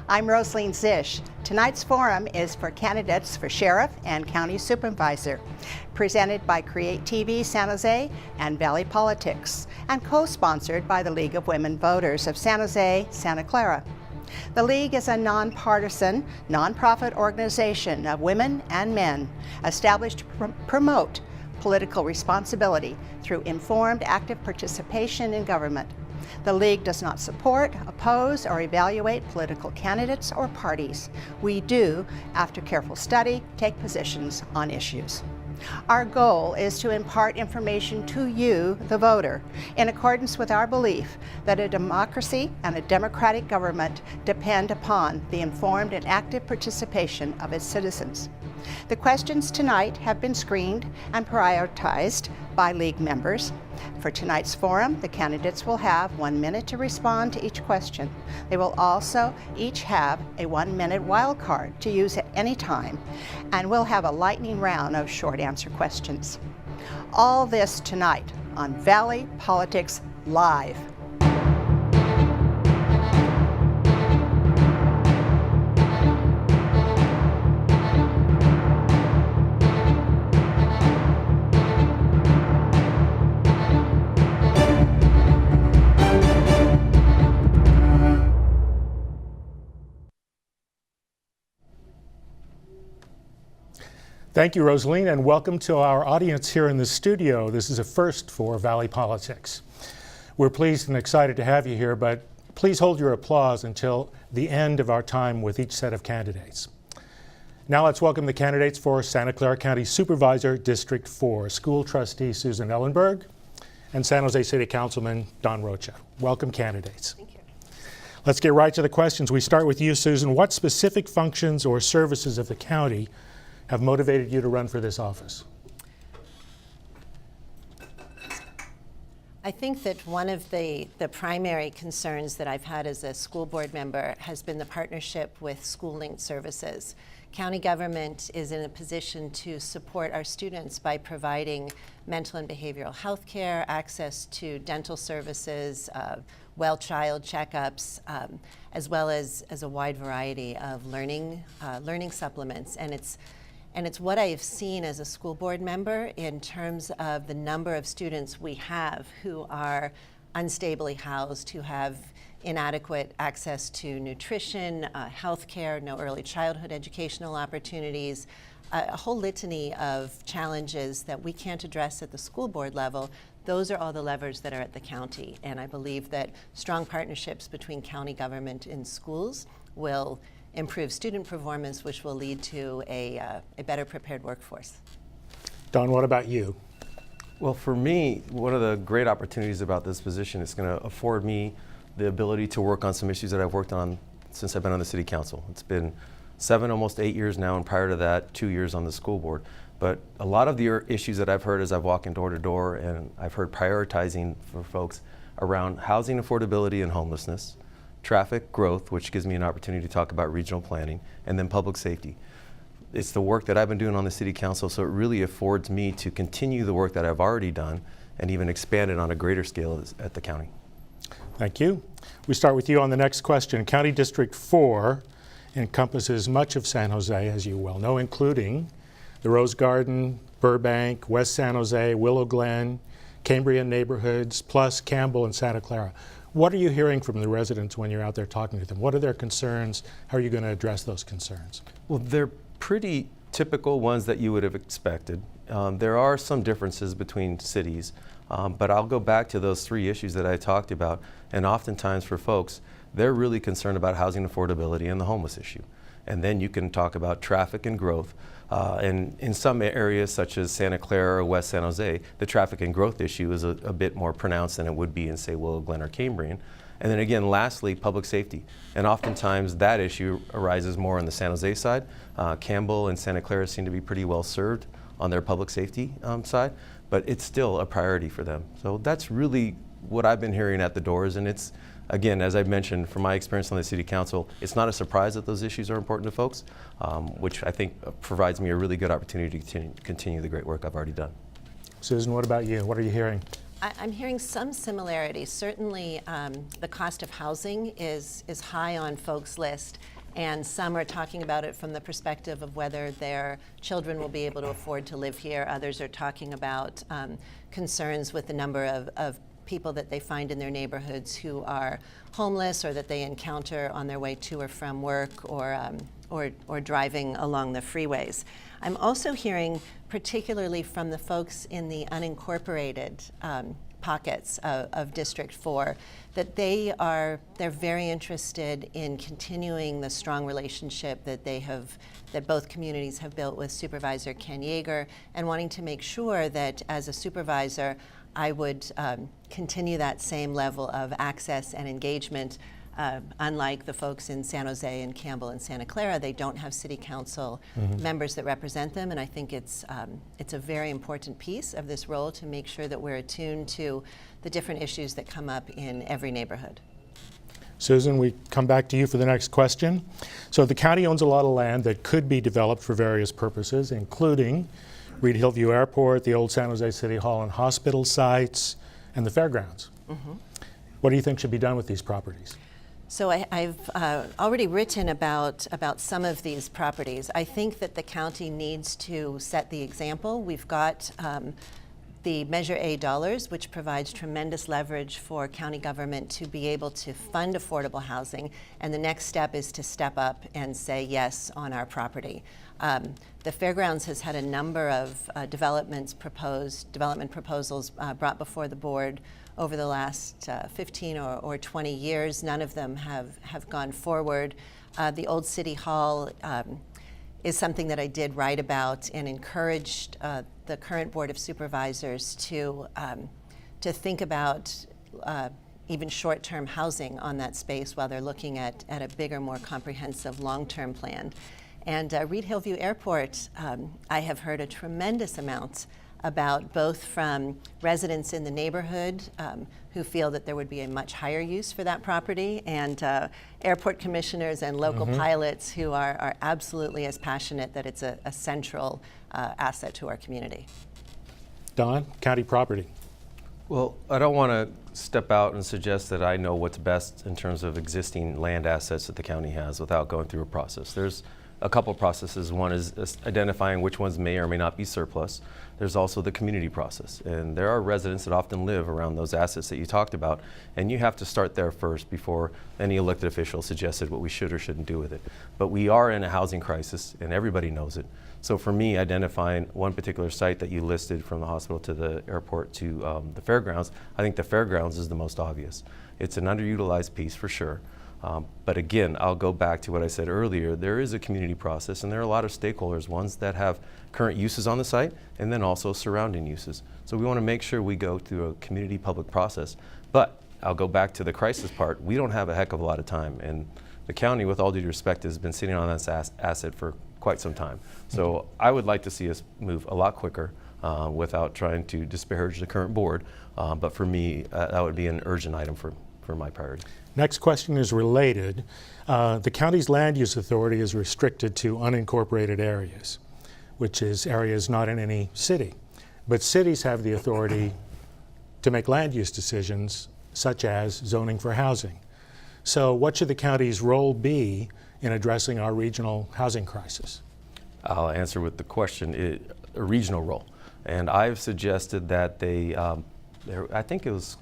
I'm Rosaline Zish. Tonight's forum is for candidates for Sheriff and County Supervisor, presented by CreaTV San Jose and Valley Politics, and co-sponsored by the League of Women Voters of San Jose, Santa Clara. The League is a nonpartisan, nonprofit organization of women and men established to promote political responsibility through informed, active participation in government. The League does not support, oppose, or evaluate political candidates or parties. We do, after careful study, take positions on issues. Our goal is to impart information to you, the voter, in accordance with our belief that a democracy and a democratic government depend upon the informed and active participation of its citizens. The questions tonight have been screened and prioritized by League members. For tonight's forum, the candidates will have 1 minute to respond to each question. They will also each have a 1-minute wild card to use at any time, and we'll have a lightning round of short answer questions. All this tonight on Valley Politics Live. Thank you, Rosaline, and welcome to our audience here in the studio. This is a first for Valley Politics. We're pleased and excited to have you here, but please hold your applause until the end of our time with each set of candidates. Now let's welcome the candidates for Santa Clara County Supervisor, District 4, School Trustee Susan Ellenberg and San Jose City Councilman Don Rocha. Welcome, candidates. Thank you. Let's get right to the questions. We start with you, Susan. What specific functions or services of the county have motivated you to run for this office? I think that one of the primary concerns that I've had as a school board member has been the partnership with schooling services. County government is in a position to support our students by providing mental and behavioral health care, access to dental services, well child checkups, as well as a wide variety of learning supplements. And it's what I have seen as a school board member in terms of the number of students we have who are unstably housed, who have inadequate access to nutrition, health care, no early childhood educational opportunities, a whole litany of challenges that we can't address at the school board level. Those are all the levers that are at the county. And I believe that strong partnerships between county government and schools will improve student performance, which will lead to a better prepared workforce. Don, what about you? Well, for me, one of the great opportunities about this position is going to afford me the ability to work on some issues that I've worked on since I've been on the city council. It's been 7, almost 8 years now, and prior to that, 2 years on the school board. But a lot of the issues that I've heard as I've walked in door to door, and I've heard prioritizing for folks around housing affordability and homelessness, traffic growth, which gives me an opportunity to talk about regional planning, and then public safety. It's the work that I've been doing on the city council, so it really affords me to continue the work that I've already done and even expand it on a greater scale at the county. Thank you. We start with you on the next question. County District 4 encompasses much of San Jose, as you well know, including the Rose Garden, Burbank, West San Jose, Willow Glen, Cambrian neighborhoods, plus Campbell and Santa Clara. What are you hearing from the residents when you're out there talking to them? What are their concerns? How are you going to address those concerns? Well, they're pretty typical ones that you would have expected. There are some differences between cities, but I'll go back to those 3 issues that I talked about. And oftentimes for folks, they're really concerned about housing affordability and the homeless issue. And then you can talk about traffic and growth. And in some areas, such as Santa Clara or West San Jose, the traffic and growth issue is a bit more pronounced than it would be in, say, Willow Glen or Cambrian. And then again, lastly, public safety. And oftentimes that issue arises more on the San Jose side. Campbell and Santa Clara seem to be pretty well served on their public safety side, but it's still a priority for them. So that's really what I've been hearing at the doors, and it's, again, as I've mentioned, from my experience on the City Council, it's not a surprise that those issues are important to folks, which I think provides me a really good opportunity to continue the great work I've already done. Susan, what about you? What are you hearing? I'm hearing some similarities. Certainly, the cost of housing is high on folks' list, and some are talking about it from the perspective of whether their children will be able to afford to live here. Others are talking about concerns with the number of people that they find in their neighborhoods who are homeless or that they encounter on their way to or from work or driving along the freeways. I'm also hearing, particularly from the folks in the unincorporated pockets of District 4, that they're very interested in continuing the strong relationship that both communities have built with Supervisor Ken Yeager, and wanting to make sure that as a supervisor, I would continue that same level of access and engagement. Unlike the folks in San Jose and Campbell and Santa Clara, they don't have city council members that represent them, and I think it's a very important piece of this role to make sure that we're attuned to the different issues that come up in every neighborhood. Susan, we come back to you for the next question. So the county owns a lot of land that could be developed for various purposes, including Reed Hillview Airport, the old San Jose City Hall and Hospital sites, and the fairgrounds. What do you think should be done with these properties? So I've already written about some of these properties. I think that the county needs to set the example. We've got the Measure A dollars, which provides tremendous leverage for county government to be able to fund affordable housing, and the next step is to step up and say yes on our property. The fairgrounds has had a number of development proposals brought before the board over the last 15 or 20 years. None of them have gone forward. The old City Hall is something that I did write about and encouraged the current Board of Supervisors to think about even short-term housing on that space while they're looking at a bigger, more comprehensive long-term plan. And Reed Hillview Airport, I have heard a tremendous amount about, both from residents in the neighborhood who feel that there would be a much higher use for that property, and airport commissioners and local pilots who are absolutely as passionate that it's a central asset to our community. Don, county property. Well, I don't want to step out and suggest that I know what's best in terms of existing land assets that the county has without going through a process. There's a couple processes. One is identifying which ones may or may not be surplus. There's also the community process, and there are residents that often live around those assets that you talked about, and you have to start there first before any elected official suggested what we should or shouldn't do with it. But we are in a housing crisis, and everybody knows it. So for me, identifying one particular site that you listed, from the hospital to the airport to the fairgrounds, I think the fairgrounds is the most obvious. It's an underutilized piece for sure. But again, I'll go back to what I said earlier. There is a community process, and there are a lot of stakeholders, ones that have current uses on the site, and then also surrounding uses. So we want to make sure we go through a community public process. But I'll go back to the crisis part. We don't have a heck of a lot of time, and the county, with all due respect, has been sitting on this asset for quite some time. So I would like to see us move a lot quicker without trying to disparage the current board. But for me, that would be an urgent item for my priority. Next question is related. The county's land use authority is restricted to unincorporated areas, which is areas not in any city. But cities have the authority to make land use decisions, such as zoning for housing. So what should the county's role be in addressing our regional housing crisis? I'll answer with the question, a regional role. And I've suggested that I think it was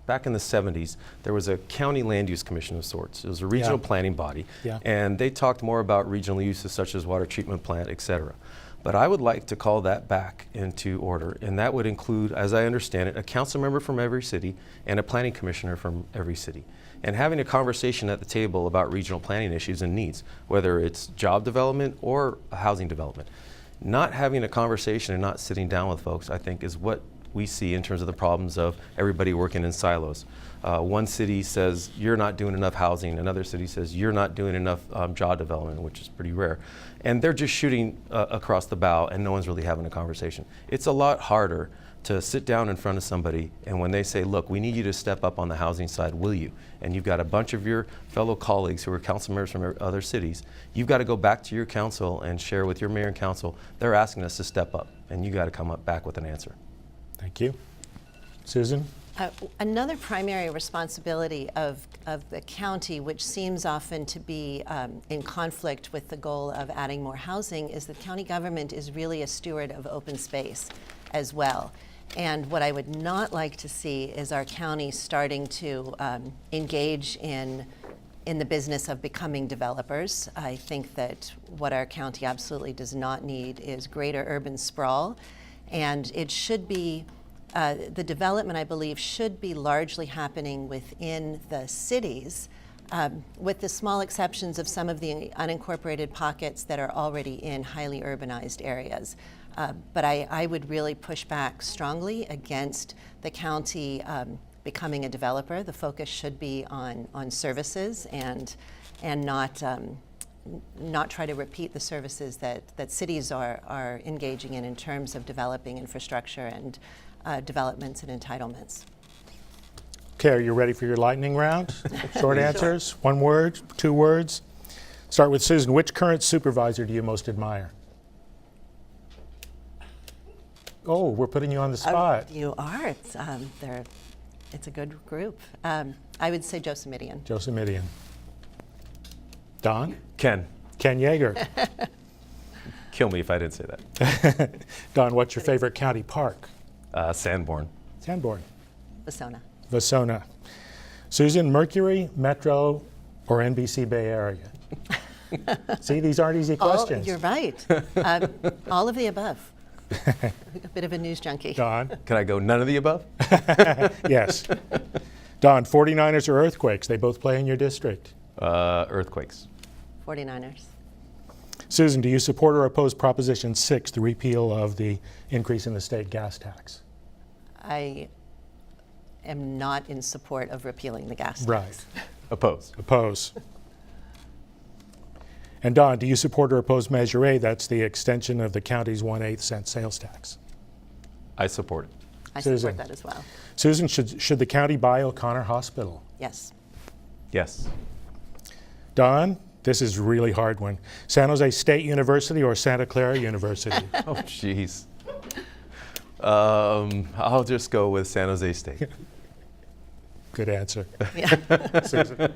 back in the 70s, there was a county land use commission of sorts. It was a regional planning body, and they talked more about regional uses such as water treatment plant, et cetera. But I would like to call that back into order, and that would include, as I understand it, a council member from every city and a planning commissioner from every city. And having a conversation at the table about regional planning issues and needs, whether it's job development or housing development. Not having a conversation and not sitting down with folks, I think, is what we see in terms of the problems of everybody working in silos. One city says, you're not doing enough housing. Another city says, you're not doing enough job development, which is pretty rare. And they're just shooting across the bow, and no one's really having a conversation. It's a lot harder to sit down in front of somebody, and when they say, look, we need you to step up on the housing side, will you? And you've got a bunch of your fellow colleagues who are council members from other cities. You've got to go back to your council and share with your mayor and council, they're asking us to step up, and you got to come up back with an answer. Thank you. Susan? Another primary responsibility of the county, which seems often to be in conflict with the goal of adding more housing, is that county government is really a steward of open space as well. And what I would not like to see is our county starting to engage in the business of becoming developers. I think that what our county absolutely does not need is greater urban sprawl, and it should be the development, I believe, should be largely happening within the cities, with the small exceptions of some of the unincorporated pockets that are already in highly urbanized areas. But I would really push back strongly against the county becoming a developer. The focus should be on services and not try to repeat the services that cities are engaging in terms of developing infrastructure and developments and entitlements. Okay, are you ready for your lightning round? Short answers, 1 word, 2 words. Start with Susan. Which current supervisor do you most admire? Oh, we're putting you on the spot. You are. It's a good group. I would say Joseph Midian. Joseph Midian. Don? Ken, Ken Yeager. kill me if I didn't say that. Don, what's your favorite county park? Sanborn. Sanborn. Vasona. Vasona. Susan, Mercury, Metro, or NBC Bay Area? See, these aren't easy questions. Oh, you're right. All of the above. A bit of a news junkie. Don? Can I go none of the above? Yes. Don, 49ers or Earthquakes? They both play in your district. Earthquakes. 49ers. Susan, do you support or oppose Proposition 6, the repeal of the increase in the state gas tax? I am not in support of repealing the gas tax. Right. Oppose. Oppose. And Don, do you support or oppose Measure A? That's the extension of the county's 1/8 cent sales tax. I support it. I Susan. support that as well. Susan, should the county buy O'Connor Hospital? Yes. Yes. Don, this is a really hard one. San Jose State University or Santa Clara University? Oh, jeez. I'll just go with San Jose State. Good answer. Yeah. Susan?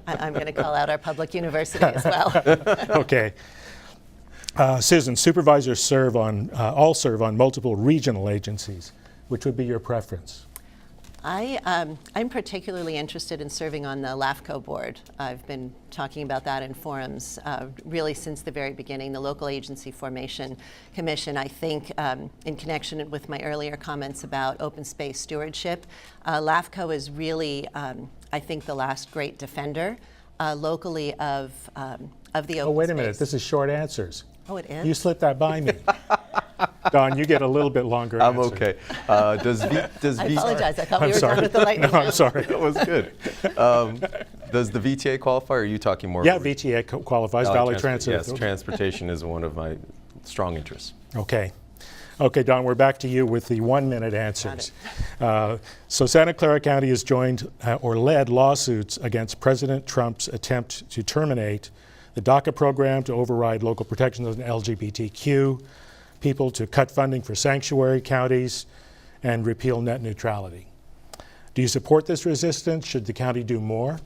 I'm going to call out our public university as well. Okay. Susan, supervisors all serve on multiple regional agencies. Which would be your preference? I'm particularly interested in serving on the LAFCO board. I've been talking about that in forums really since the very beginning. The Local Agency Formation Commission, I think, in connection with my earlier comments about open space stewardship, LAFCO is really, I think, the last great defender locally of the open space. Oh, wait a minute. This is short answers. Oh, it is? You slipped that by me. Don, you get a little bit longer I'm answer. okay. Does I apologize. I thought I'm we were sorry. done with the lightning No, I'm round. sorry. That was good. Does the VTA qualify, or are you talking more? Yeah, about VTA qualifies. Valley Transit. Yes, transportation is one of my strong interests. Okay. Okay, Don, we're back to you with the 1-minute answers. So Santa Clara County has joined or led lawsuits against President Trump's attempt to terminate the DACA program, to override local protections of LGBTQ people, to cut funding for sanctuary counties, and repeal net neutrality. Do you support this resistance? Should the county do more?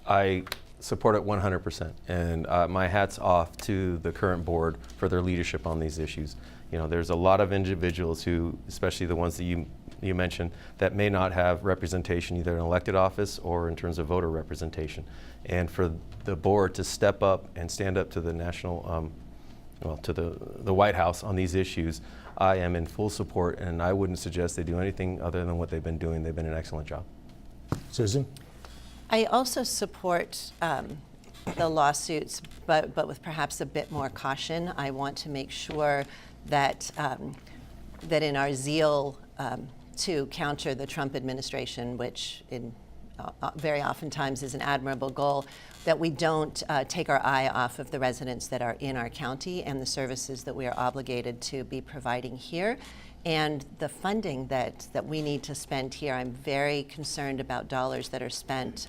I support it 100%, and my hat's off to the current board for their leadership on these issues. You know, there's a lot of individuals who, especially the ones that you mentioned, that may not have representation either in elected office or in terms of voter representation. And for the board to step up and stand up to the national, to the White House on these issues, I am in full support, and I wouldn't suggest they do anything other than what they've been doing. They've been an excellent job. Susan? I also support the lawsuits, but with perhaps a bit more caution. I want to make sure that that in our zeal to counter the Trump administration, which very oftentimes is an admirable goal, that we don't take our eye off of the residents that are in our county and the services that we are obligated to be providing here. And the funding that we need to spend here, I'm very concerned about dollars that are spent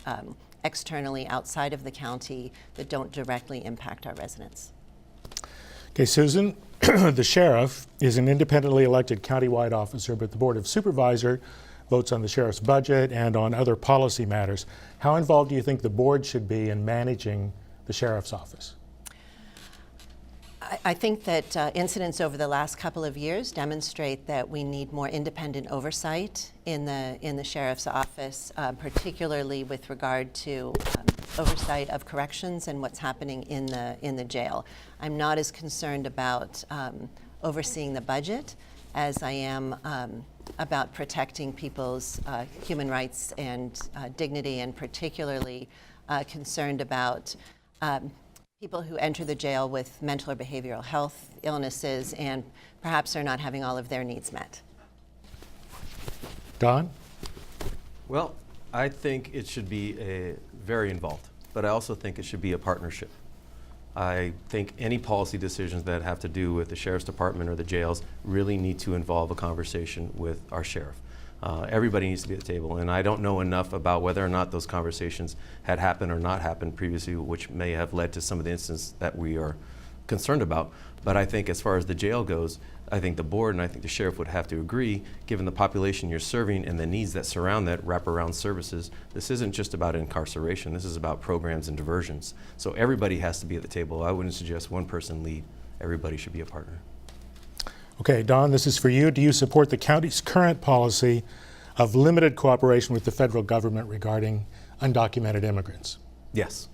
externally outside of the county that don't directly impact our residents. Okay, Susan, the sheriff is an independently elected countywide officer, but the Board of Supervisors votes on the sheriff's budget and on other policy matters. How involved do you think the board should be in managing the sheriff's office? I think that incidents over the last couple of years demonstrate that we need more independent oversight in the sheriff's office, particularly with regard to oversight of corrections and what's happening in the jail. I'm not as concerned about overseeing the budget as I am about protecting people's human rights and dignity, and particularly concerned about people who enter the jail with mental or behavioral health illnesses and perhaps are not having all of their needs met. Don? Well, I think it should be very involved, but I also think it should be a partnership. I think any policy decisions that have to do with the sheriff's department or the jails really need to involve a conversation with our sheriff. Everybody needs to be at the table, and I don't know enough about whether or not those conversations had happened or not happened previously, which may have led to some of the incidents that we are concerned about. But I think as far as the jail goes, I think the board and I think the sheriff would have to agree, given the population you're serving and the needs that surround that, wraparound services, this isn't just about incarceration, this is about programs and diversions. So everybody has to be at the table. I wouldn't suggest one person lead. Everybody should be a partner. Okay, Don, this is for you. Do you support the county's current policy of limited cooperation with the federal government regarding undocumented immigrants? Yes.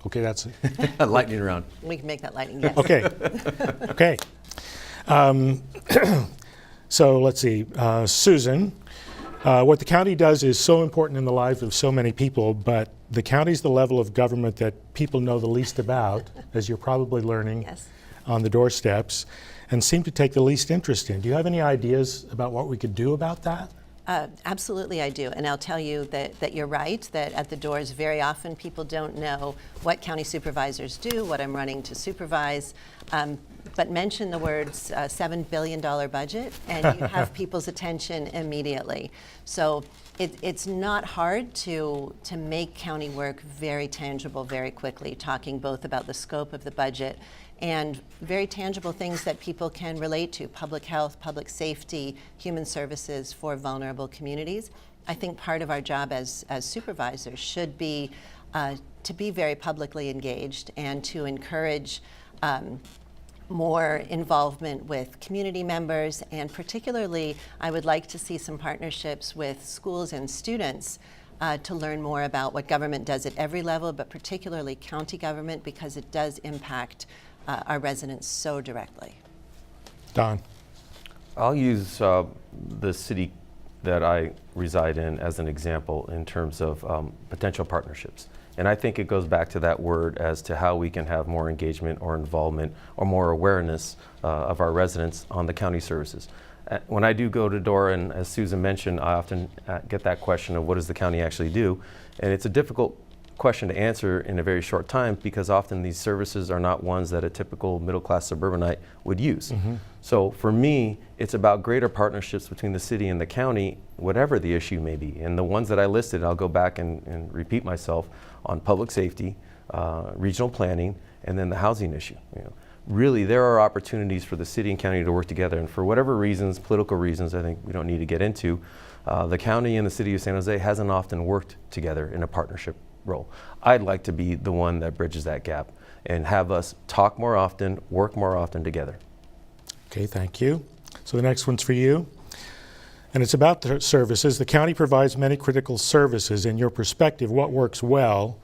Okay, that's it. Lightning round. We can make that lightning, yes. Okay. Okay. So let's see. Susan, what the county does is so important in the lives of so many people, but the county's the level of government that people know the least about, as you're probably learning Yes. on the doorsteps, and seem to take the least interest in. Do you have any ideas about what we could do about that? Absolutely, I do. And I'll tell you that you're right, that at the doors very often people don't know what county supervisors do, what I'm running to supervise. But mention the words $7 billion budget and you have people's attention immediately. So it's not hard to make county work very tangible very quickly, talking both about the scope of the budget and very tangible things that people can relate to: public health, public safety, human services for vulnerable communities. I think part of our job as supervisors should be to be very publicly engaged and to encourage more involvement with community members, and particularly I would like to see some partnerships with schools and students to learn more about what government does at every level, but particularly county government, because it does impact our residents so directly. Don? I'll use the city that I reside in as an example in terms of potential partnerships. And I think it goes back to that word as to how we can have more engagement or involvement or more awareness of our residents on the county services. When I do go to door, and as Susan mentioned, I often get that question of what does the county actually do? And it's a difficult question to answer in a very short time, because often these services are not ones that a typical middle-class suburbanite would use. Mm-hmm. So for me, it's about greater partnerships between the city and the county, whatever the issue may be. And the ones that I listed, I'll go back and repeat myself on public safety, regional planning, and then the housing issue. You know, really, there are opportunities for the city and county to work together, and for whatever reasons, political reasons, I think we don't need to get into, the county and the city of San Jose hasn't often worked together in a partnership role. I'd like to be the one that bridges that gap and have us talk more often, work more often together. Okay, thank you. So the next one's for you. And it's about the services. The county provides many critical services. In your perspective, what works well?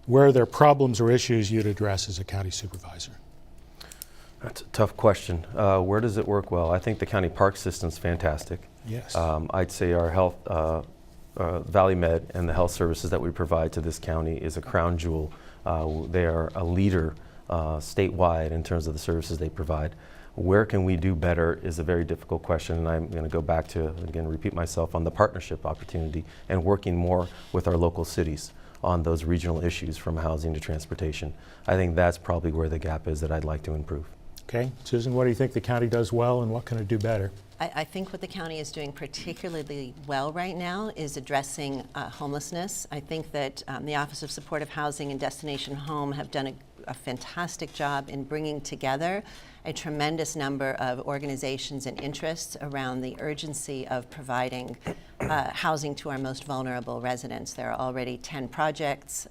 Where are there problems or issues you'd address as a county supervisor? That's a tough question. Where does it work well? I think the county park system's fantastic. Yes. I'd say our health, Valley Med and the health services that we provide to this county is a crown jewel. They are a leader statewide in terms of the services they provide. Where can we do better is a very difficult question, and I'm going to go back to, again, repeat myself on the partnership opportunity and working more with our local cities on those regional issues from housing to transportation. I think that's probably where the gap is that I'd like to improve. Okay, Susan, what do you think the county does well and what can it do better? I think what the county is doing particularly well right now is addressing homelessness. I think that the Office of Supportive Housing and Destination Home have done a fantastic job in bringing together a tremendous number of organizations and interests around the urgency of providing housing to our most vulnerable residents. There are already 10 projects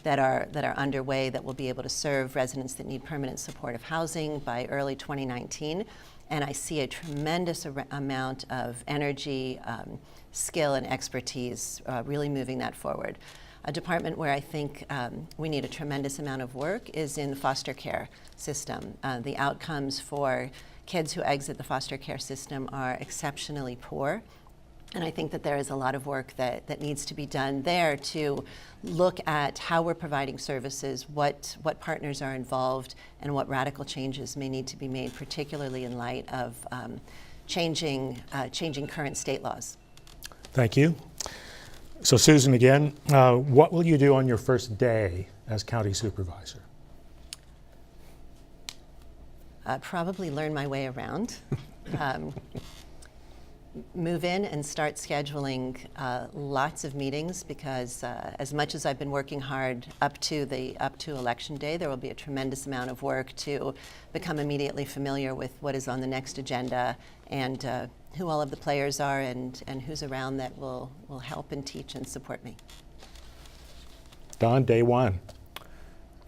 that are underway that will be able to serve residents that need permanent supportive housing by early 2019. And I see a tremendous amount of energy, skill, and expertise really moving that forward. A department where I think we need a tremendous amount of work is in the foster care system. The outcomes for kids who exit the foster care system are exceptionally poor. And I think that there is a lot of work that needs to be done there to look at how we're providing services, what partners are involved, and what radical changes may need to be made, particularly in light of changing current state laws. Thank you. So Susan, again, what will you do on your first day as county supervisor? Probably learn my way around. Move in and start scheduling lots of meetings, because as much as I've been working hard up to election day, there will be a tremendous amount of work to become immediately familiar with what is on the next agenda and who all of the players are and who's around that will help and teach and support me. Don, day one.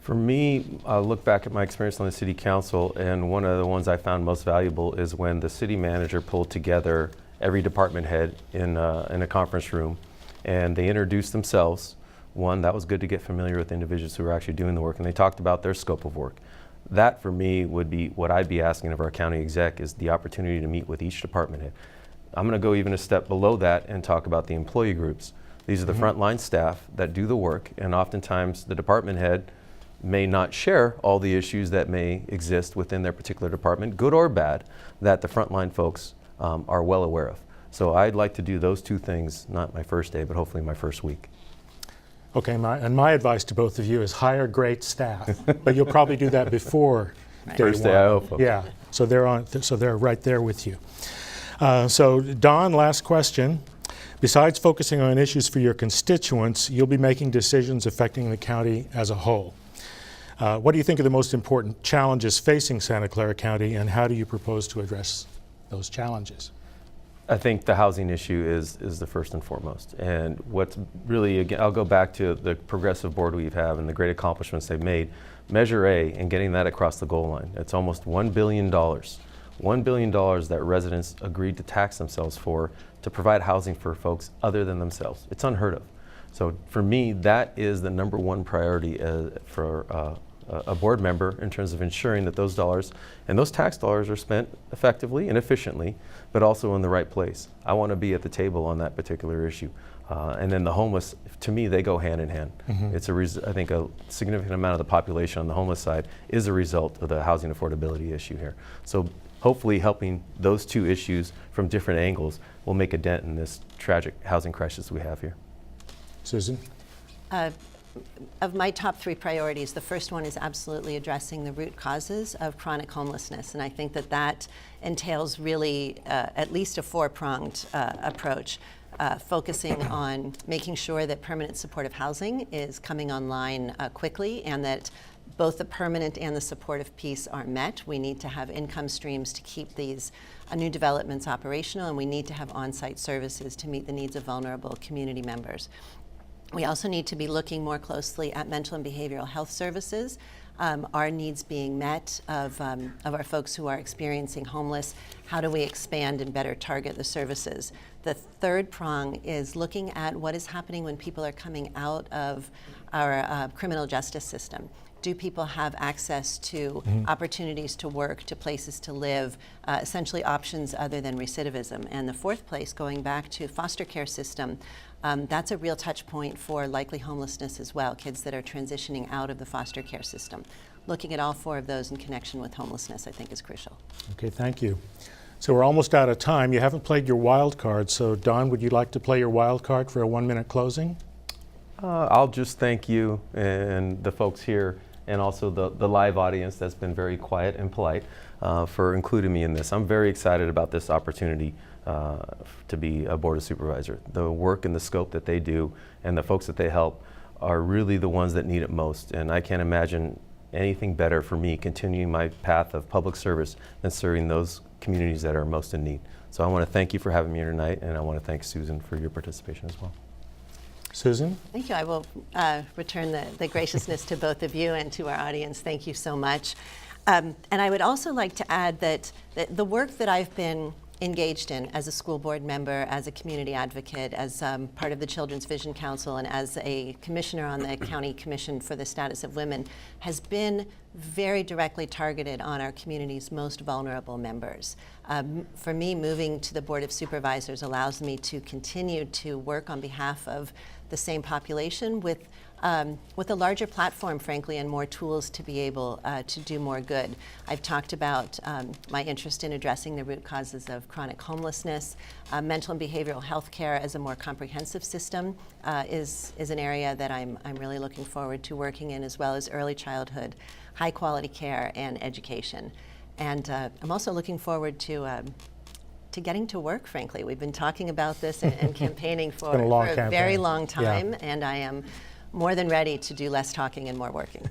For me, I look back at my experience on the city council, and one of the ones I found most valuable is when the city manager pulled together every department head in a conference room, and they introduced themselves. One, that was good to get familiar with individuals who were actually doing the work, and they talked about their scope of work. That, for me, would be what I'd be asking of our county exec, is the opportunity to meet with each department head. I'm going to go even a step below that and talk about the employee groups. These are the frontline staff that do the work, and oftentimes the department head may not share all the issues that may exist within their particular department, good or bad, that the frontline folks are well aware of. So I'd like to do those two things, not my first day, but hopefully my first week. Okay, my advice to both of you is hire great staff, but you'll probably do that before day First one. day, I hope. Yeah, so they're right there with you. So Don, last question. Besides focusing on issues for your constituents, you'll be making decisions affecting the county as a whole. What do you think are the most important challenges facing Santa Clara County, and how do you propose to address those challenges? I think the housing issue is the first and foremost. And what's really, again, I'll go back to the progressive board we've had and the great accomplishments they've made. Measure A and getting that across the goal line. It's almost $1 billion. $1 billion that residents agreed to tax themselves for to provide housing for folks other than themselves. It's unheard of. So for me, that is the number one priority for a board member in terms of ensuring that those dollars and those tax dollars are spent effectively and efficiently, but also in the right place. I want to be at the table on that particular issue. And then the homeless, to me, they go hand in hand. It's I think a significant amount of the population on the homeless side is a result of the housing affordability issue here. So hopefully helping those two issues from different angles will make a dent in this tragic housing crisis we have here. Susan? Of my top three priorities, the first one is absolutely addressing the root causes of chronic homelessness. And I think that entails really at least a four-pronged approach, focusing on making sure that permanent supportive housing is coming online quickly, and that both the permanent and the supportive piece are met. We need to have income streams to keep these new developments operational, and we need to have on-site services to meet the needs of vulnerable community members. We also need to be looking more closely at mental and behavioral health services. Our needs being met of our folks who are experiencing homeless. How do we expand and better target the services? The third prong is looking at what is happening when people are coming out of our criminal justice system. Do people have access to opportunities to work, to places to live, essentially options other than recidivism? And the fourth place, going back to foster care system, that's a real touch point for likely homelessness as well, kids that are transitioning out of the foster care system. Looking at all four of those in connection with homelessness, I think, is crucial. Okay, thank you. So we're almost out of time. You haven't played your wild card, so Don, would you like to play your wild card for a 1-minute closing? I'll just thank you and the folks here, and also the live audience that's been very quiet and polite for including me in this. I'm very excited about this opportunity to be a Board of Supervisor. The work and the scope that they do and the folks that they help are really the ones that need it most. And I can't imagine anything better for me continuing my path of public service than serving those communities that are most in need. So I want to thank you for having me here tonight, and I want to thank Susan for your participation as well. Susan? Thank you. I will return the graciousness to both of you and to our audience. Thank you so much. And I would also like to add that the work that I've been engaged in as a school board member, as a community advocate, as part of the Children's Vision Council, and as a commissioner on the County Commission for the Status of Women has been very directly targeted on our community's most vulnerable members. For me, moving to the Board of Supervisors allows me to continue to work on behalf of the same population with a larger platform, frankly, and more tools to be able to do more good. I've talked about my interest in addressing the root causes of chronic homelessness. Mental and behavioral health care as a more comprehensive system is an area that I'm really looking forward to working in, as well as early childhood, high quality care, and education. And I'm also looking forward to getting to work, frankly. We've been talking about this and campaigning for a very long time, and I am more than ready to do less talking and more working.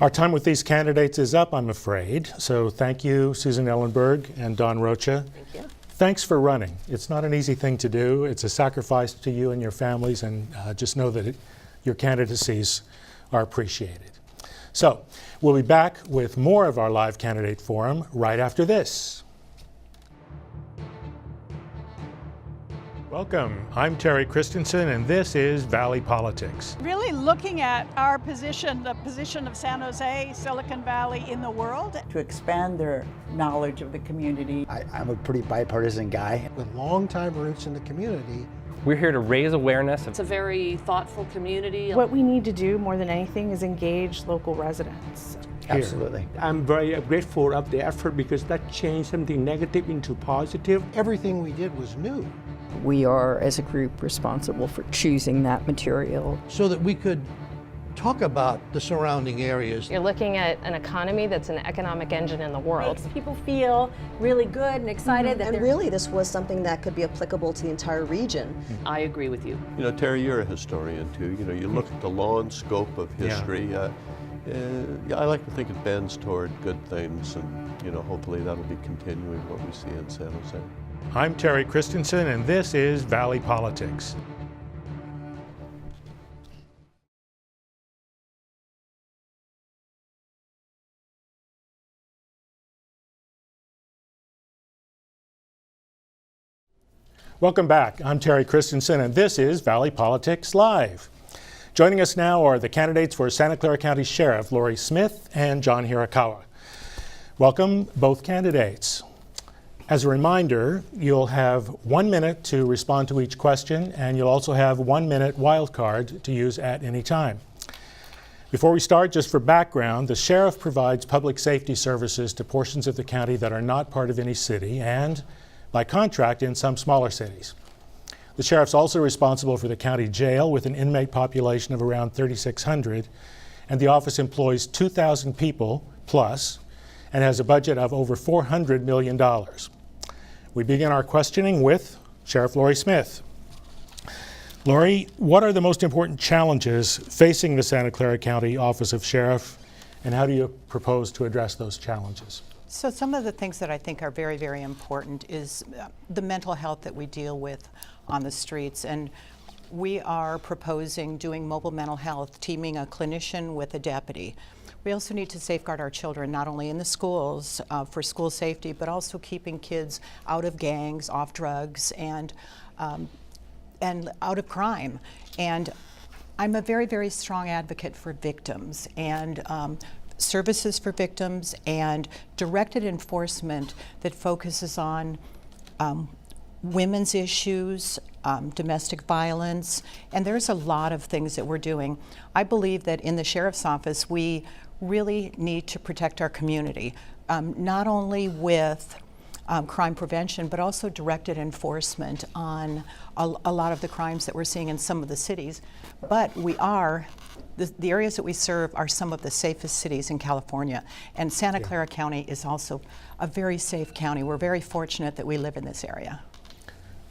Our time with these candidates is up, I'm afraid. So thank you, Susan Ellenberg and Don Rocha. Thank you. Thanks for running. It's not an easy thing to do. It's a sacrifice to you and your families, and just know that your candidacies are appreciated. So we'll be back with more of our live candidate forum right after this. Welcome. I'm Terry Christensen, and this is Valley Politics. Really looking at our position, the position of San Jose, Silicon Valley in the world. To expand their knowledge of the community. I'm a pretty bipartisan guy. With long-time roots in the community. We're here to raise awareness. It's a very thoughtful community. What we need to do more than anything is engage local residents. Absolutely. I'm very grateful of the effort because that changed something negative into positive. Everything we did was new. We are, as a group, responsible for choosing that material. So that we could talk about the surrounding areas. You're looking at an economy that's an economic engine in the world. Makes people feel really good and excited. And really this was something that could be applicable to the entire region. I agree with you. You know, Terry, you're a historian too. You know, you look at the long scope of history. I like to think it bends toward good things, and you know, hopefully that'll be continuing what we see in San Jose. I'm Terry Christensen, and this is Valley Politics. Welcome back. I'm Terry Christensen, and this is Valley Politics Live. Joining us now are the candidates for Santa Clara County Sheriff, Laurie Smith and John Hirokawa. Welcome, both candidates. As a reminder, you'll have 1 minute to respond to each question, and you'll also have 1 minute wild card to use at any time. Before we start, just for background, the sheriff provides public safety services to portions of the county that are not part of any city and, by contract, in some smaller cities. The sheriff's also responsible for the county jail with an inmate population of around 3,600, and the office employs 2,000 people plus and has a budget of over $400 million. We begin our questioning with Sheriff Laurie Smith. Laurie, what are the most important challenges facing the Santa Clara County Office of Sheriff, and how do you propose to address those challenges? So some of the things that I think are very, very important is the mental health that we deal with on the streets. And we are proposing doing mobile mental health, teaming a clinician with a deputy. We also need to safeguard our children, not only in the schools for school safety, but also keeping kids out of gangs, off drugs, and out of crime. And I'm a very, very strong advocate for victims and services for victims and directed enforcement that focuses on women's issues, domestic violence, and there's a lot of things that we're doing. I believe that in the sheriff's office we really need to protect our community, not only with crime prevention, but also directed enforcement on a lot of the crimes that we're seeing in some of the cities. But the areas that we serve are some of the safest cities in California, and Santa Clara County is also a very safe county. We're very fortunate that we live in this area.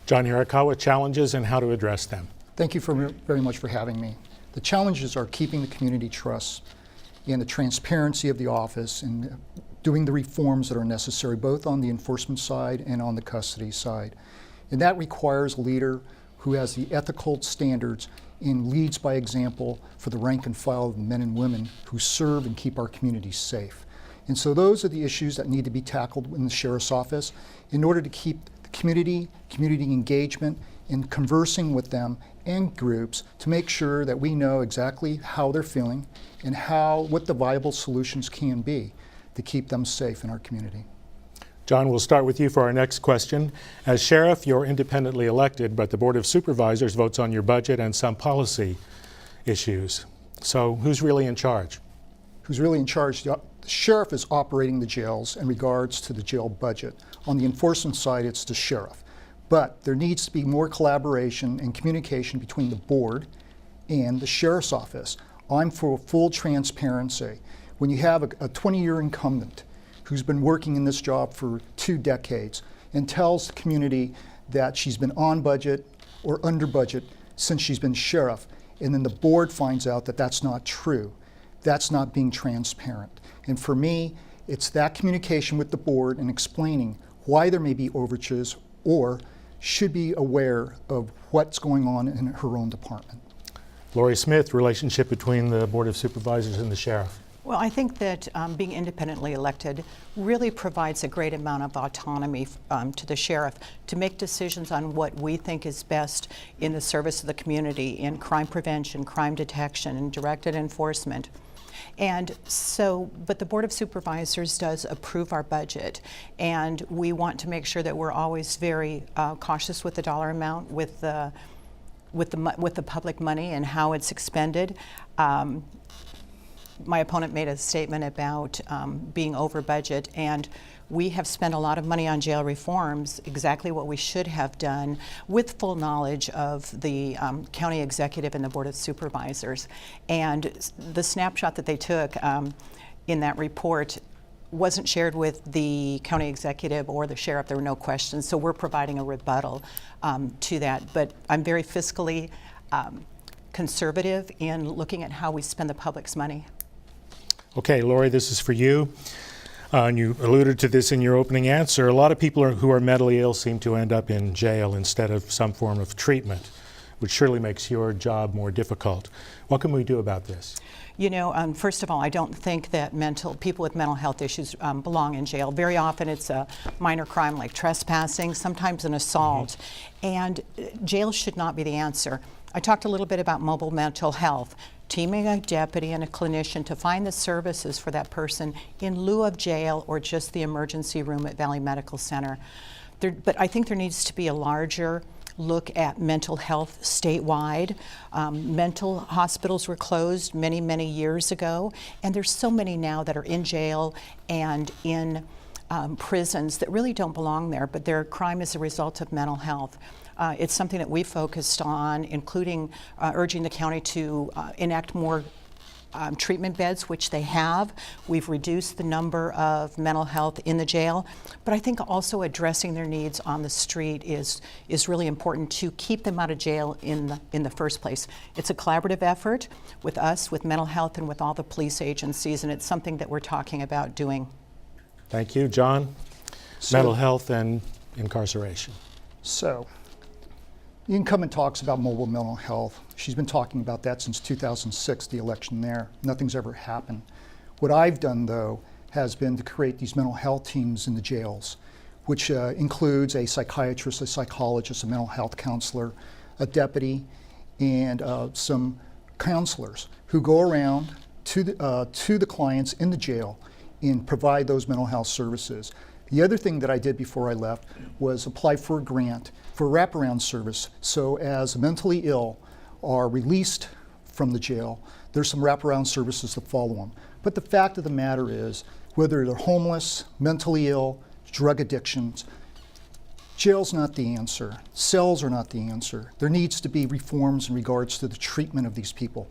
John Hirokawa, challenges and how to address them. Thank you very much for having me. The challenges are keeping the community trust and the transparency of the office and doing the reforms that are necessary, both on the enforcement side and on the custody side. And that requires a leader who has the ethical standards and leads by example for the rank and file of the men and women who serve and keep our communities safe. And so those are the issues that need to be tackled in the Sheriff's Office in order to keep the community engagement, and conversing with them and groups to make sure that we know exactly how they're feeling and what the viable solutions can be to keep them safe in our community. John, we'll start with you for our next question. As sheriff, you're independently elected, but the Board of Supervisors votes on your budget and some policy issues. So who's really in charge? Who's really in charge? The sheriff is operating the jails in regards to the jail budget. On the enforcement side, it's the sheriff. But there needs to be more collaboration and communication between the board and the sheriff's office. I'm for full transparency. When you have a 20-year incumbent who's been working in this job for 2 decades and tells the community that she's been on budget or under budget since she's been sheriff, and then the board finds out that that's not true, that's not being transparent. And for me, it's that communication with the board and explaining why there may be overages or should be aware of what's going on in her own department. Laurie Smith, relationship between the Board of Supervisors and the Sheriff. Well, I think that being independently elected really provides a great amount of autonomy to the sheriff to make decisions on what we think is best in the service of the community in crime prevention, crime detection, and directed enforcement. And so, but the Board of Supervisors does approve our budget, and we want to make sure that we're always very cautious with the dollar amount, with the public money and how it's expended. My opponent made a statement about being over budget, and we have spent a lot of money on jail reforms, exactly what we should have done, with full knowledge of the county executive and the Board of Supervisors. And the snapshot that they took in that report wasn't shared with the county executive or the sheriff. There were no questions, so we're providing a rebuttal to that. But I'm very fiscally conservative in looking at how we spend the public's money. Okay, Laurie, this is for you. And you alluded to this in your opening answer. A lot of people who are mentally ill seem to end up in jail instead of some form of treatment, which surely makes your job more difficult. What can we do about this? You know, first of all, I don't think that people with mental health issues belong in jail. Very often it's a minor crime like trespassing, sometimes an assault, and jail should not be the answer. I talked a little bit about mobile mental health. Teaming a deputy and a clinician to find the services for that person in lieu of jail or just the emergency room at Valley Medical Center. But I think there needs to be a larger look at mental health statewide. Mental hospitals were closed many, many years ago, and there's so many now that are in jail and in prisons that really don't belong there, but their crime is a result of mental health. It's something that we focused on, including urging the county to enact more treatment beds, which they have. We've reduced the number of mental health in the jail, but I think also addressing their needs on the street is really important to keep them out of jail in the first place. It's a collaborative effort with us, with mental health, and with all the police agencies, and it's something that we're talking about doing. Thank you. John, mental health and incarceration. So, the incumbent talks about mobile mental health. She's been talking about that since 2006, the election there. Nothing's ever happened. What I've done, though, has been to create these mental health teams in the jails, which includes a psychiatrist, a psychologist, a mental health counselor, a deputy, and some counselors who go around to the clients in the jail and provide those mental health services. The other thing that I did before I left was apply for a grant for wraparound service. So as mentally ill are released from the jail, there's some wraparound services to follow them. But the fact of the matter is, whether they're homeless, mentally ill, drug addictions, jail's not the answer. Cells are not the answer. There needs to be reforms in regards to the treatment of these people.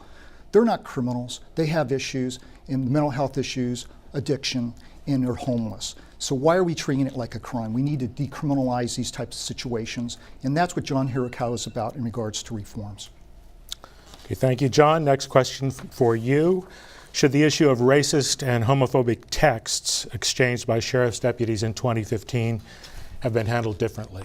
They're not criminals. They have issues, and mental health issues, addiction, and they're homeless. So why are we treating it like a crime? We need to decriminalize these types of situations, and that's what John Hirokawa is about in regards to reforms. Okay, thank you, John. Next question for you. Should the issue of racist and homophobic texts exchanged by sheriff's deputies in 2015 have been handled differently?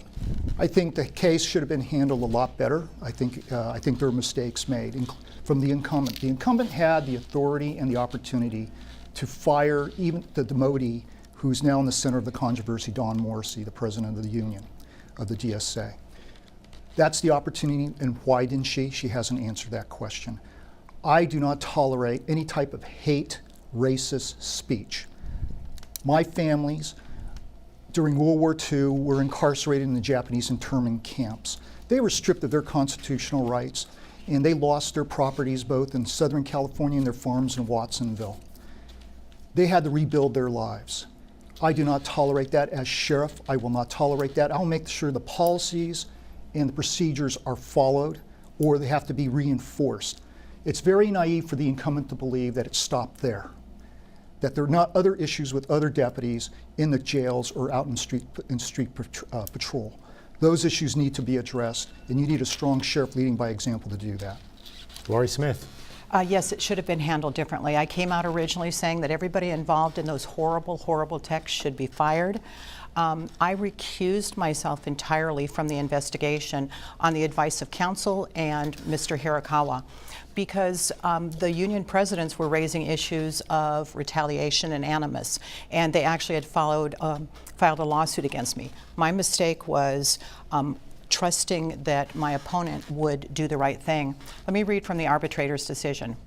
I think the case should have been handled a lot better. I think there were mistakes made from the incumbent. The incumbent had the authority and the opportunity to fire even the demotee, who's now in the center of the controversy, Don Morrissey, the president of the union of the DSA. That's the opportunity, and why didn't she? She hasn't answered that question. I do not tolerate any type of hate, racist speech. My families, during World War II, were incarcerated in the Japanese internment camps. They were stripped of their constitutional rights, and they lost their properties both in Southern California and their farms in Watsonville. They had to rebuild their lives. I do not tolerate that. As sheriff, I will not tolerate that. I'll make sure the policies and the procedures are followed, or they have to be reinforced. It's very naive for the incumbent to believe that it stopped there, that there are not other issues with other deputies in the jails or out in street patrol. Those issues need to be addressed, and you need a strong sheriff leading by example to do that. Laurie Smith. Yes, it should have been handled differently. I came out originally saying that everybody involved in those horrible, horrible texts should be fired. I recused myself entirely from the investigation on the advice of counsel and Mr. Hirokawa, because the union presidents were raising issues of retaliation and animus, and they actually had filed a lawsuit against me. My mistake was trusting that my opponent would do the right thing. Let me read from the arbitrator's decision.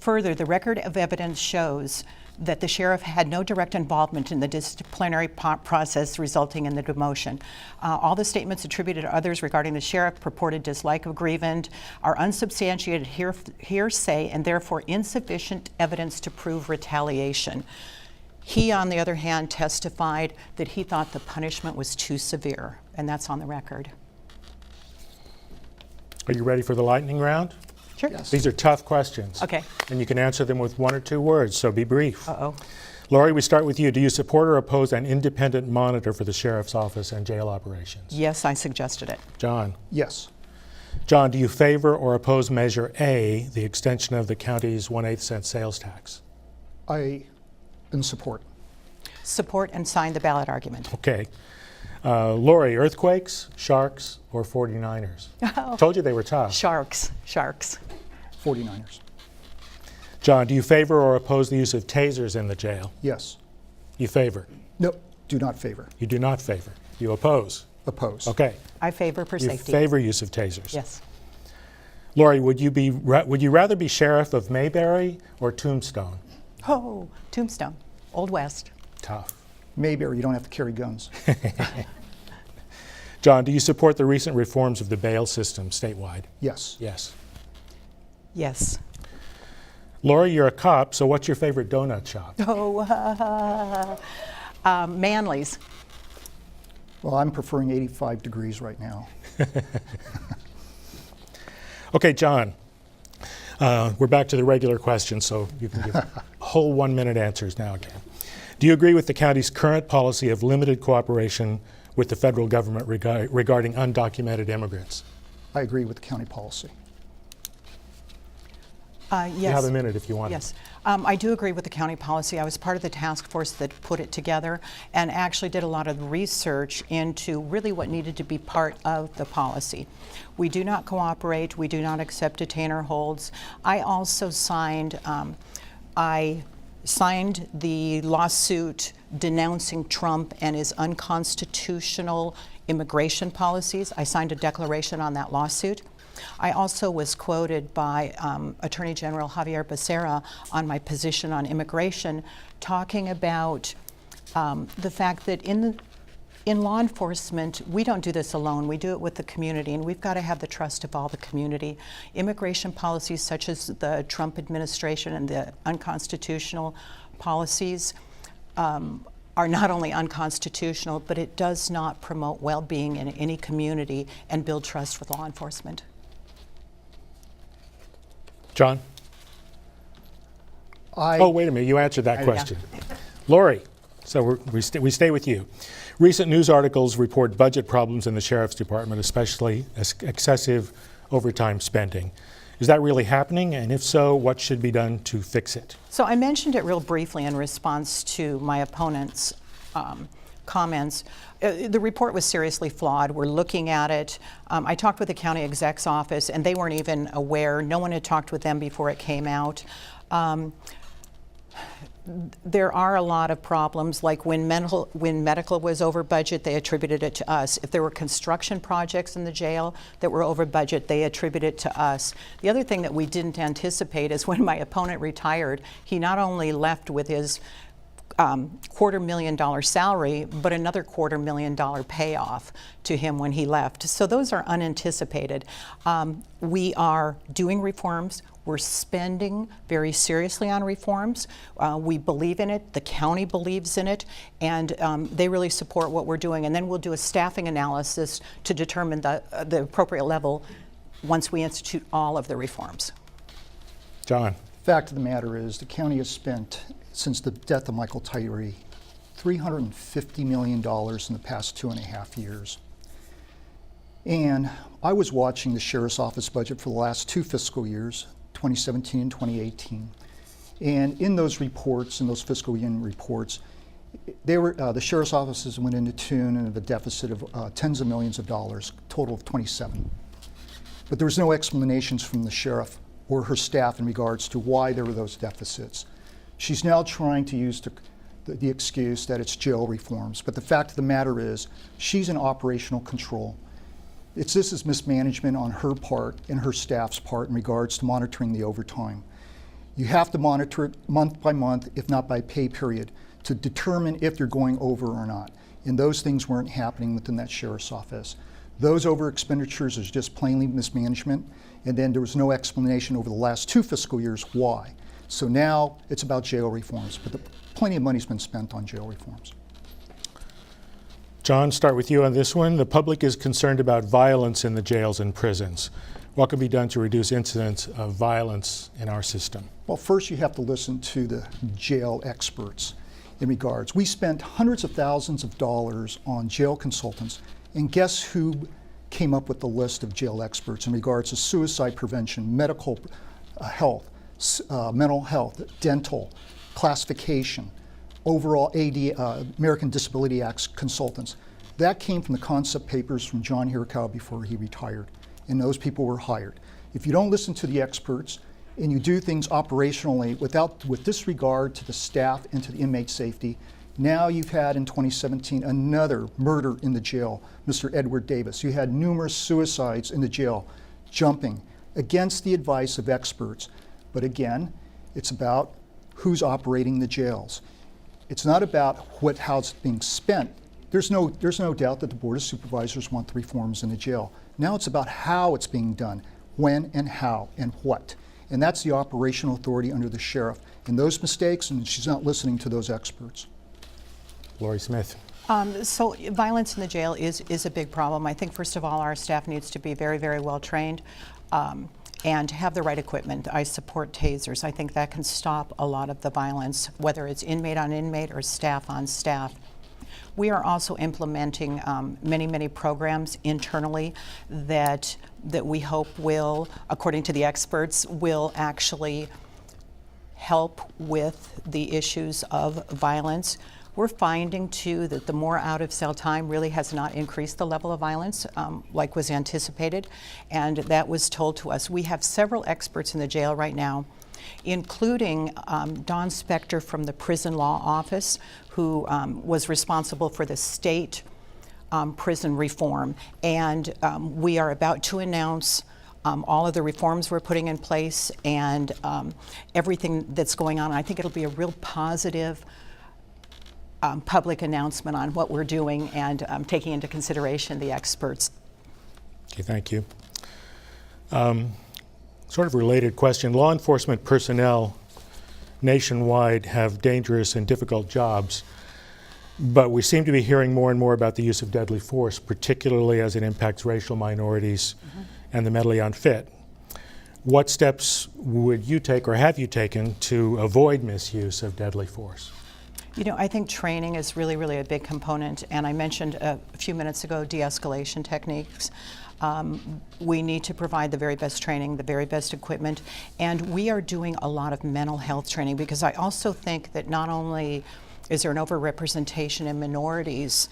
Further, the record of evidence shows that the sheriff had no direct involvement in the disciplinary process resulting in the demotion. All the statements attributed to others regarding the sheriff purported dislike of grievance are unsubstantiated hearsay and therefore insufficient evidence to prove retaliation. He, on the other hand, testified that he thought the punishment was too severe, and that's on the record. Are you ready for the lightning round? Sure. Yes. These are tough questions. Okay. And you can answer them with 1 or 2 words, so be brief. Uh-oh. Laurie, we start with you. Do you support or oppose an independent monitor for the sheriff's office and jail operations? Yes, I suggested it. John? Yes. John, do you favor or oppose Measure A, the extension of the county's 1/8 cent sales tax? I in support. Support and sign the ballot argument. Okay. Laurie, earthquakes, sharks, or 49ers? Oh. Told you they were tough. Sharks. 49ers. John, do you favor or oppose the use of tasers in the jail? Yes. You favor? No, do not favor. You do not favor. You oppose? Oppose. Okay. I favor for safety. You favor use of tasers? Yes. Laurie, would you rather be sheriff of Mayberry or Tombstone? Oh, Tombstone. Old West. Tough. Mayberry, you don't have to carry guns. John, do you support the recent reforms of the bail system statewide? Yes. Yes. Yes. Laurie, you're a cop, so what's your favorite donut shop? Oh, Manly's. Well, I'm preferring 85 degrees right now. Okay, John, we're back to the regular questions, so you can give whole 1-minute answers now again. Do you agree with the county's current policy of limited cooperation with the federal government regarding undocumented immigrants? I agree with the county policy. Yes. You have a minute if you want. Yes. I do agree with the county policy. I was part of the task force that put it together and actually did a lot of research into really what needed to be part of the policy. We do not cooperate. We do not accept detainer holds. I also signed the lawsuit denouncing Trump and his unconstitutional immigration policies. I signed a declaration on that lawsuit. I also was quoted by Attorney General Javier Becerra on my position on immigration, talking about the fact that in law enforcement, we don't do this alone. We do it with the community, and we've got to have the trust of all the community. Immigration policies such as the Trump administration and the unconstitutional policies are not only unconstitutional, but it does not promote well-being in any community and build trust with law enforcement. John? Oh, wait a minute, you answered that question. Laurie, so we stay with you. Recent news articles report budget problems in the Sheriff's Department, especially excessive overtime spending. Is that really happening? And if so, what should be done to fix it? So I mentioned it real briefly in response to my opponent's comments. The report was seriously flawed. We're looking at it. I talked with the county exec's office, and they weren't even aware. No one had talked with them before it came out. There are a lot of problems, like when medical was over budget, they attributed it to us. If there were construction projects in the jail that were over budget, they attributed it to us. The other thing that we didn't anticipate is when my opponent retired, he not only left with his $250,000 salary, but another $250,000 payoff to him when he left. So those are unanticipated. We are doing reforms. We're spending very seriously on reforms. We believe in it, the county believes in it, and they really support what we're doing. And then we'll do a staffing analysis to determine the appropriate level once we institute all of the reforms. John. Fact of the matter is the county has spent, since the death of Michael Tyree, $350 million in the past 2.5 years. And I was watching the Sheriff's Office budget for the last 2 fiscal years, 2017 and 2018. And in those reports, in those fiscal year reports, they were, the Sheriff's offices went into tune and a deficit of tens of millions of dollars, total of 27. But there was no explanations from the sheriff or her staff in regards to why there were those deficits. She's now trying to use the excuse that it's jail reforms, but the fact of the matter is she's in operational control. This is mismanagement on her part and her staff's part in regards to monitoring the overtime. You have to monitor it month by month, if not by pay period, to determine if you're going over or not. And those things weren't happening within that sheriff's office. Those over expenditures is just plainly mismanagement, and then there was no explanation over the last 2 fiscal years why. So now it's about jail reforms, but plenty of money's been spent on jail reforms. John, start with you on this one. The public is concerned about violence in the jails and prisons. What can be done to reduce incidents of violence in our system? Well, first you have to listen to the jail experts in regards. We spent hundreds of thousands of dollars on jail consultants, and guess who came up with the list of jail experts in regards to suicide prevention, medical health, mental health, dental, classification, overall American Disability Act consultants. That came from the concept papers from John Hirokawa before he retired, and those people were hired. If you don't listen to the experts and you do things operationally with disregard to the staff and to the inmate safety, now you've had in 2017 another murder in the jail, Mr. Edward Davis. You had numerous suicides in the jail, jumping against the advice of experts. But again, it's about who's operating the jails. It's not about how it's being spent. There's no doubt that the Board of Supervisors want the reforms in the jail. Now it's about how it's being done, when and how and what. And that's the operational authority under the sheriff. And those mistakes, and she's not listening to those experts. Laurie Smith. So violence in the jail is a big problem. I think first of all our staff needs to be very, very well trained and have the right equipment. I support tasers. I think that can stop a lot of the violence, whether it's inmate on inmate or staff on staff. We are also implementing many programs internally that we hope will, according to the experts, will actually help with the issues of violence. We're finding too that the more out of cell time really has not increased the level of violence like was anticipated, and that was told to us. We have several experts in the jail right now, including Don Spector from the Prison Law Office, who was responsible for the state prison reform. And we are about to announce all of the reforms we're putting in place and everything that's going on. I think it'll be a real positive public announcement on what we're doing and taking into consideration the experts. Okay, thank you. Sort of related question. Law enforcement personnel nationwide have dangerous and difficult jobs, but we seem to be hearing more and more about the use of deadly force, particularly as it impacts racial minorities and the mentally unfit. What steps would you take or have you taken to avoid misuse of deadly force? You know, I think training is really a big component, and I mentioned a few minutes ago de-escalation techniques. We need to provide the very best training, the very best equipment, and we are doing a lot of mental health training, because I also think that not only is there an overrepresentation in minorities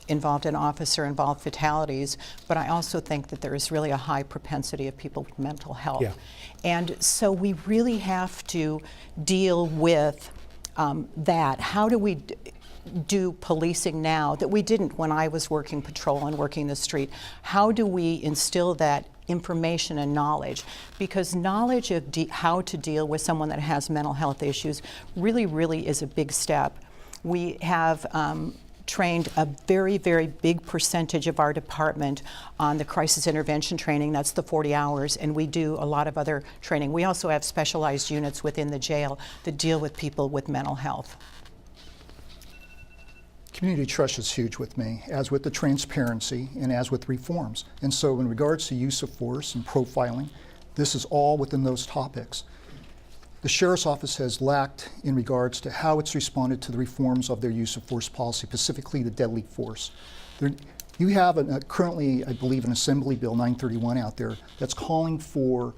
involved in officer-involved fatalities, but I also think that there is really a high propensity of people with mental health. Yeah. And so we really have to deal with that. How do we do policing now that we didn't when I was working patrol and working the street? How do we instill that information and knowledge? Because knowledge of how to deal with someone that has mental health issues really is a big step. We have trained a very big percentage of our department on the crisis intervention training. That's the 40 hours, and we do a lot of other training. We also have specialized units within the jail that deal with people with mental health. Community trust is huge with me, as with the transparency and as with reforms. And so in regards to use of force and profiling, this is all within those topics. The Sheriff's Office has lacked in regards to how it's responded to the reforms of their use of force policy, specifically the deadly force. You have currently, I believe, an Assembly Bill 931 out there that's calling for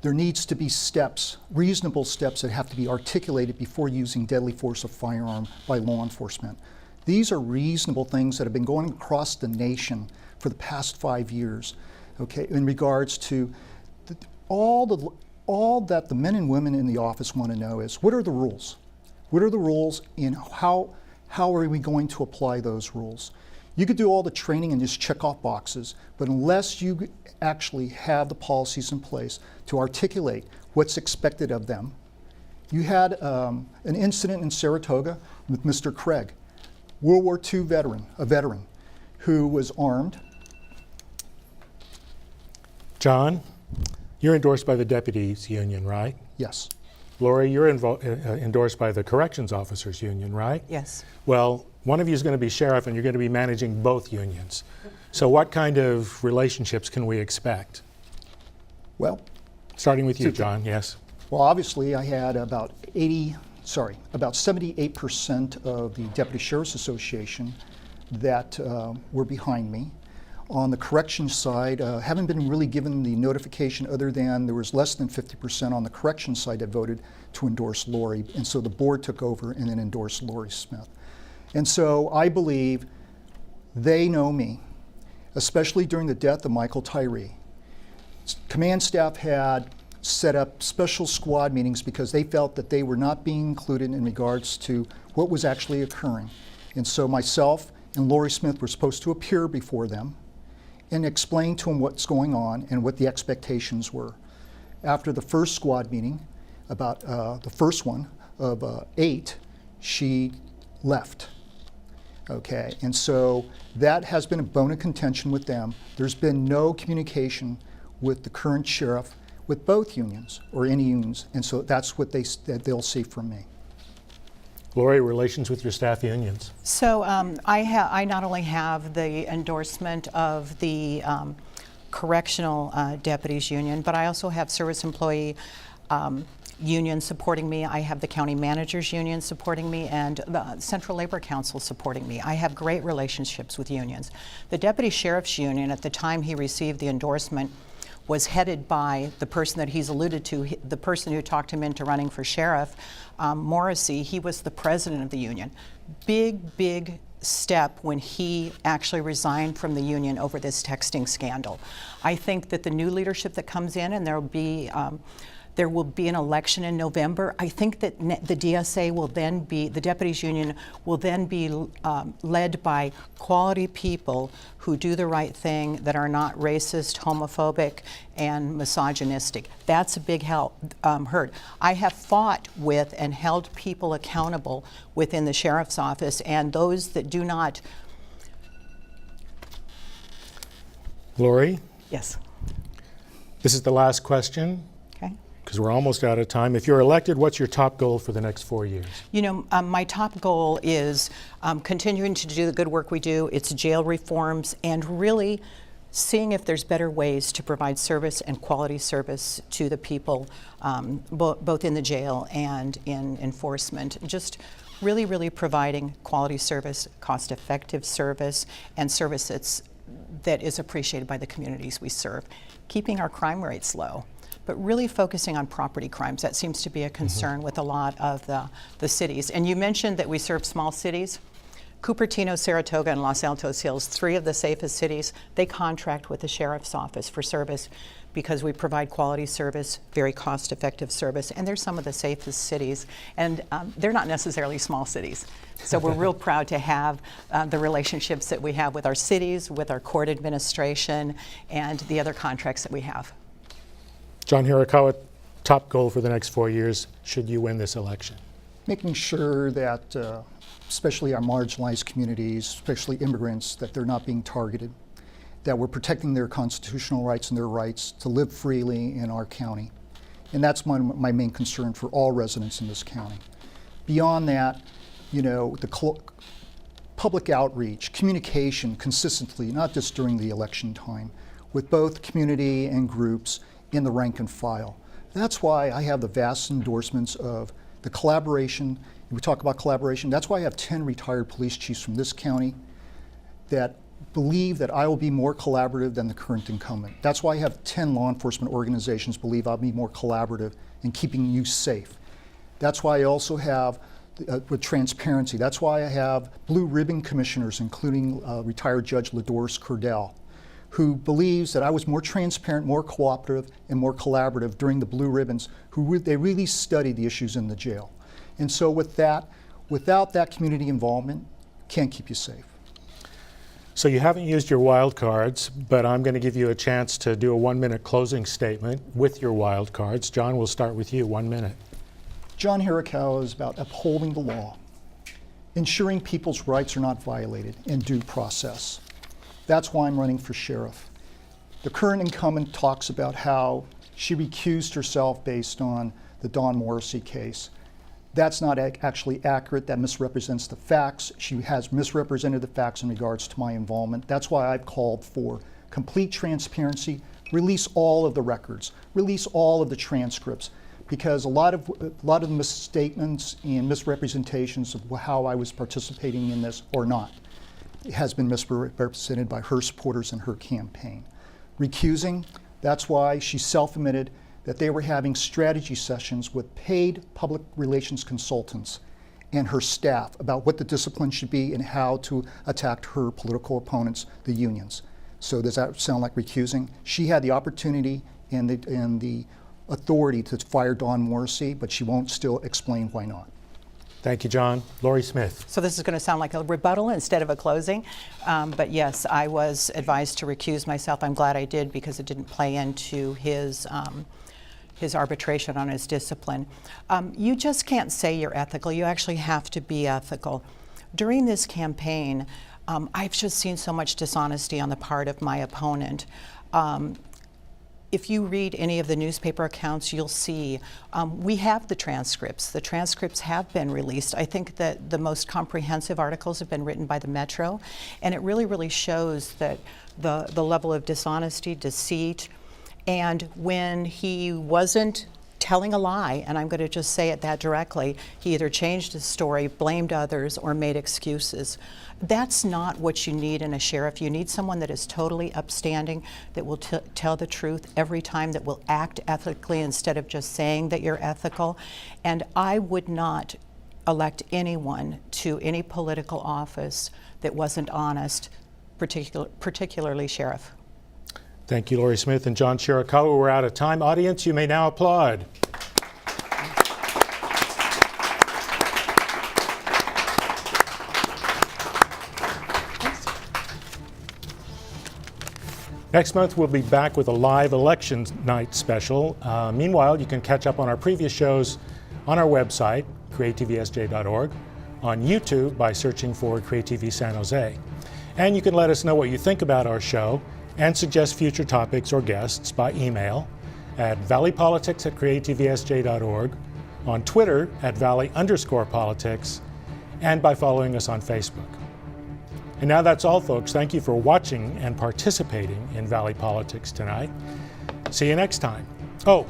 there needs to be steps, reasonable steps that have to be articulated before using deadly force of firearm by law enforcement. These are reasonable things that have been going across the nation for the past 5 years, okay, in regards to all that the men and women in the office want to know is, what are the rules? What are the rules, and how are we going to apply those rules? You could do all the training and just check off boxes, but unless you actually have the policies in place to articulate what's expected of them. You had an incident in Saratoga with Mr. Craig, World War II veteran, a veteran who was armed. John, you're endorsed by the deputies union, right? Yes. Laurie, you're endorsed by the corrections officers union, right? Yes. Well, one of you is going to be sheriff and you're going to be managing both unions. So what kind of relationships can we expect? Well, starting with you, John, yes. Well, obviously I had about 78% of the Deputy Sheriff's Association that were behind me. On the corrections side, haven't been really given the notification other than there was less than 50% on the corrections side that voted to endorse Laurie, and so the board took over and then endorsed Laurie Smith. And so I believe they know me, especially during the death of Michael Tyree. Command staff had set up special squad meetings because they felt that they were not being included in regards to what was actually occurring. And so myself and Laurie Smith were supposed to appear before them and explain to them what's going on and what the expectations were. After the first squad meeting, about the first one of 8, she left. Okay, and so that has been a bone of contention with them. There's been no communication with the current sheriff, with both unions or any unions, and so that's what they'll see from me. Laurie, relations with your staff unions? So I not only have the endorsement of the correctional deputies union, but I also have service employee union supporting me. I have the county managers union supporting me and the Central Labor Council supporting me. I have great relationships with unions. The deputy sheriff's union, at the time he received the endorsement, was headed by the person that he's alluded to, the person who talked him into running for sheriff, Morrissey. He was the president of the union. Big step when he actually resigned from the union over this texting scandal. I think that the new leadership that comes in, and there will be an election in November. I think that the DSA will then be, the deputies union will then be led by quality people who do the right thing, that are not racist, homophobic, and misogynistic. That's a big hurt. I have fought with and held people accountable within the sheriff's office, and those that do not. Laurie? Yes. This is the last question. Okay. Because we're almost out of time. If you're elected, what's your top goal for the next 4 years? You know, my top goal is continuing to do the good work we do. It's jail reforms and really seeing if there's better ways to provide service and quality service to the people, both in the jail and in enforcement. Just really providing quality service, cost-effective service, and service that is appreciated by the communities we serve. Keeping our crime rates low, but really focusing on property crimes. That seems to be a concern with a lot of the cities. And you mentioned that we serve small cities. Cupertino, Saratoga, and Los Altos Hills, 3 of the safest cities, they contract with the Sheriff's Office for service because we provide quality service, very cost-effective service, and they're some of the safest cities, and they're not necessarily small cities. So we're real proud to have the relationships that we have with our cities, with our court administration, and the other contracts that we have. John Hirokawa, top goal for the next 4 years, should you win this election? Making sure that especially our marginalized communities, especially immigrants, that they're not being targeted, that we're protecting their constitutional rights and their rights to live freely in our county. And that's my main concern for all residents in this county. Beyond that, you know, the public outreach, communication consistently, not just during the election time, with both community and groups in the rank and file. That's why I have the vast endorsements of the collaboration. We talk about collaboration. That's why I have 10 retired police chiefs from this county that believe that I will be more collaborative than the current incumbent. That's why I have 10 law enforcement organizations believe I'll be more collaborative in keeping you safe. That's why I also have, with transparency, that's why I have blue ribbon commissioners, including retired Judge LaDoris Cordell, who believes that I was more transparent, more cooperative, and more collaborative during the blue ribbons, they really studied the issues in the jail. And so with that, without that community involvement, can't keep you safe. So you haven't used your wild cards, but I'm going to give you a chance to do a 1-minute closing statement with your wild cards. John, we'll start with you, 1 minute. John Hirokawa is about upholding the law, ensuring people's rights are not violated, and due process. That's why I'm running for sheriff. The current incumbent talks about how she recused herself based on the Don Morrissey case. That's not actually accurate. That misrepresents the facts. She has misrepresented the facts in regards to my involvement. That's why I've called for complete transparency, release all of the records, release all of the transcripts, because a lot of the misstatements and misrepresentations of how I was participating in this or not has been misrepresented by her supporters in her campaign. Recusing, that's why she self-admitted that they were having strategy sessions with paid public relations consultants and her staff about what the discipline should be and how to attack her political opponents, the unions. So does that sound like recusing? She had the opportunity and the authority to fire Don Morrissey, but she won't still explain why not. Thank you, John. Laurie Smith. So this is going to sound like a rebuttal instead of a closing, but yes, I was advised to recuse myself. I'm glad I did because it didn't play into his arbitration on his discipline. You just can't say you're ethical. You actually have to be ethical. During this campaign, I've just seen so much dishonesty on the part of my opponent. If you read any of the newspaper accounts, you'll see we have the transcripts. The transcripts have been released. I think that the most comprehensive articles have been written by the Metro, and it really, really shows that the level of dishonesty, deceit, and when he wasn't telling a lie, and I'm going to just say it that directly, he either changed his story, blamed others, or made excuses. That's not what you need in a sheriff. You need someone that is totally upstanding, that will tell the truth every time, that will act ethically instead of just saying that you're ethical. And I would not elect anyone to any political office that wasn't honest, particularly sheriff. Thank you, Laurie Smith and John Hirokawa. We're out of time. Audience, you may now applaud. Next month, we'll be back with a live election night special. Meanwhile, you can catch up on our previous shows on our website, creatvsj.org, on YouTube by searching for CreaTV San Jose. And you can let us know what you think about our show and suggest future topics or guests by email at valleypolitics@creatvsj.org, on Twitter at @valley_politics, and by following us on Facebook. And now that's all, folks. Thank you for watching and participating in Valley Politics tonight. See you next time. Oh,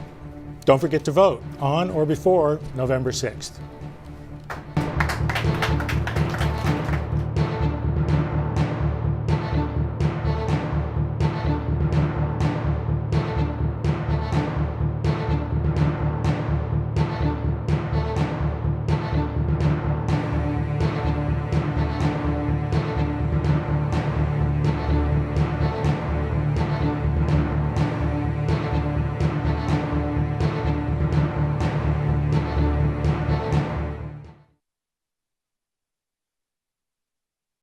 don't forget to vote on or before November 6th.